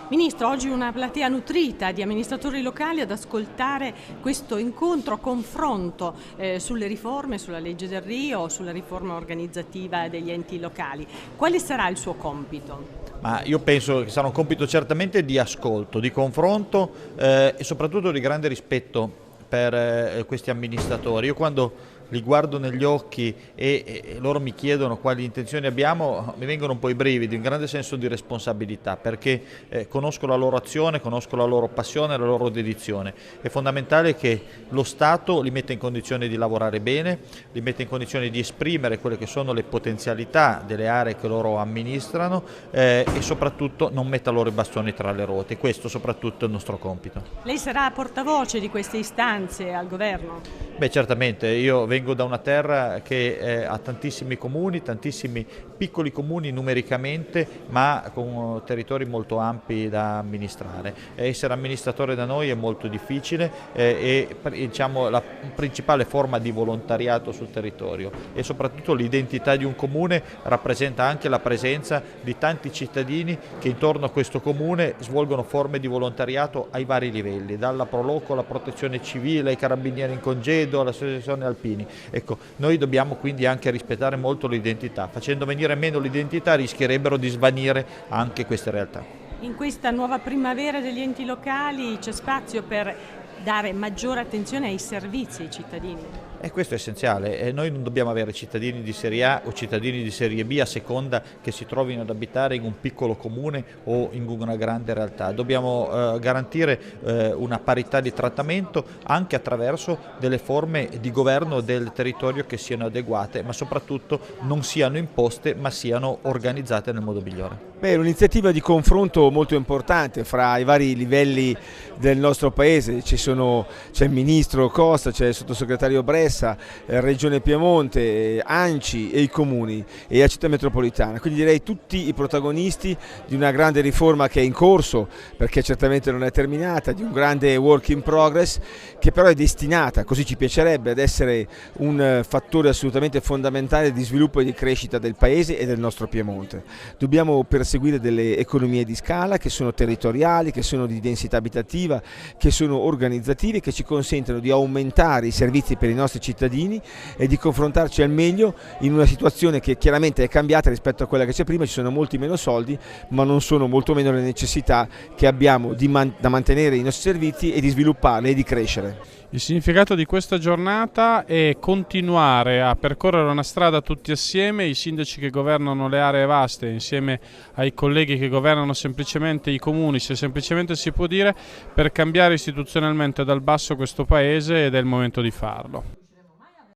Ministro, oggi una platea nutrita di amministratori locali ad ascoltare questo incontro, confronto sulle riforme, sulla legge del Rio, sulla riforma organizzativa degli enti locali. Quale sarà il suo compito? Ma io penso che sarà un compito certamente di ascolto, di confronto e soprattutto di grande rispetto per questi amministratori. Io quando li guardo negli occhi e loro mi chiedono quali intenzioni abbiamo, mi vengono un po' i brividi, un grande senso di responsabilità, perché conosco la loro azione, conosco la loro passione, la loro dedizione. È fondamentale che lo Stato li metta in condizione di lavorare bene, li metta in condizione di esprimere quelle che sono le potenzialità delle aree che loro amministrano e soprattutto non metta loro i bastoni tra le ruote. Questo soprattutto è il nostro compito. Lei sarà portavoce di queste istanze al governo? Beh, certamente, io vengo da una terra che ha tantissimi comuni, tantissimi piccoli comuni numericamente, ma con territori molto ampi da amministrare. Essere amministratore da noi è molto difficile e diciamo, la principale forma di volontariato sul territorio e soprattutto l'identità di un comune rappresenta anche la presenza di tanti cittadini che intorno a questo comune svolgono forme di volontariato ai vari livelli, dalla Proloco alla Protezione Civile, ai Carabinieri in congedo, all'Associazione Alpini. Ecco, noi dobbiamo quindi anche rispettare molto l'identità. Facendo venire meno l'identità rischierebbero di svanire anche queste realtà. In questa nuova primavera degli enti locali c'è spazio per dare maggiore attenzione ai servizi ai cittadini? E questo è essenziale, noi non dobbiamo avere cittadini di serie A o cittadini di serie B a seconda che si trovino ad abitare in un piccolo comune o in una grande realtà. Dobbiamo garantire una parità di trattamento anche attraverso delle forme di governo del territorio che siano adeguate, ma soprattutto non siano imposte ma siano organizzate nel modo migliore. Beh, è un'iniziativa di confronto molto importante fra i vari livelli del nostro paese, c'è il Ministro Costa, c'è il Sottosegretario Bressa, Regione Piemonte, ANCI e i comuni e la città metropolitana, quindi direi tutti i protagonisti di una grande riforma che è in corso, perché certamente non è terminata, di un grande work in progress che però è destinata, così ci piacerebbe, ad essere un fattore assolutamente fondamentale di sviluppo e di crescita del paese e del nostro Piemonte. Dobbiamo perseguire delle economie di scala che sono territoriali, che sono di densità abitativa, che sono organizzative, che ci consentono di aumentare i servizi per i nostri cittadini e di confrontarci al meglio in una situazione che chiaramente è cambiata rispetto a quella che c'è prima. Ci sono molti meno soldi, ma non sono molto meno le necessità che abbiamo da mantenere i nostri servizi e di svilupparli e di crescere. Il significato di questa giornata è continuare a percorrere una strada tutti assieme, i sindaci che governano le aree vaste insieme ai colleghi che governano semplicemente i comuni, se semplicemente si può dire, per cambiare istituzionalmente dal basso questo paese ed è il momento di farlo.